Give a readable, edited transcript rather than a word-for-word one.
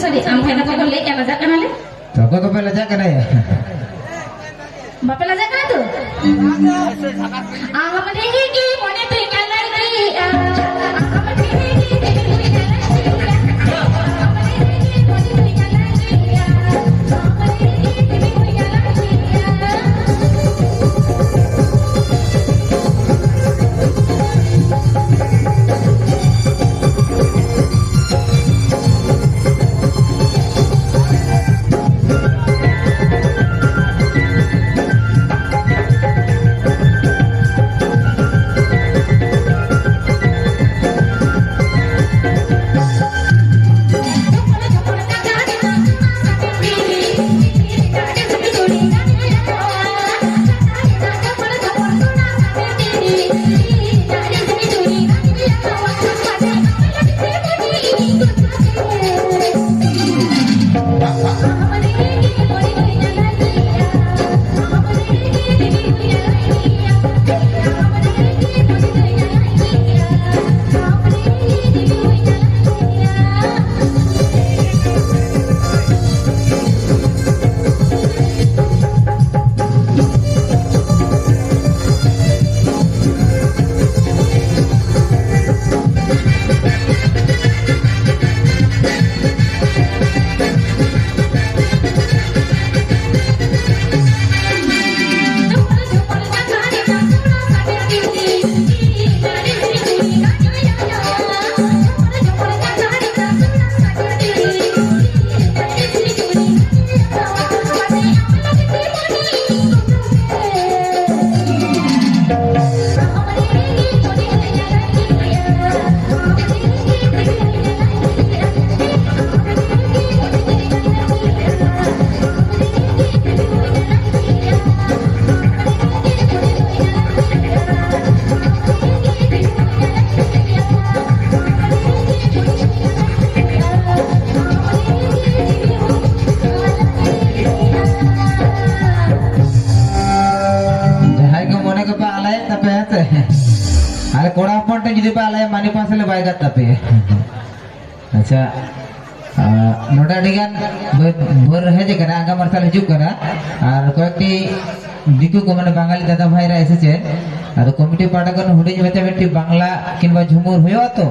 सारी आम खाना को ले क्या लजा करना ले तो को पे लजा करना है बापे लजा करना तो आम मने की मने तो कलर की आम मने की अरे कोड़ा पॉइंट जुदी पे आले मानी पास ले बाय गत पे अच्छा नोटा डिगान बोर रहे जे कना आगा मरसाल हिजुक कना और कोयटी दिकु को माने बांगाली दादा भाईरा एसेचे और कमिटी पाटा कन हुडी बच्चा बेटी बांग्ला किंबा झुमुर होयो तो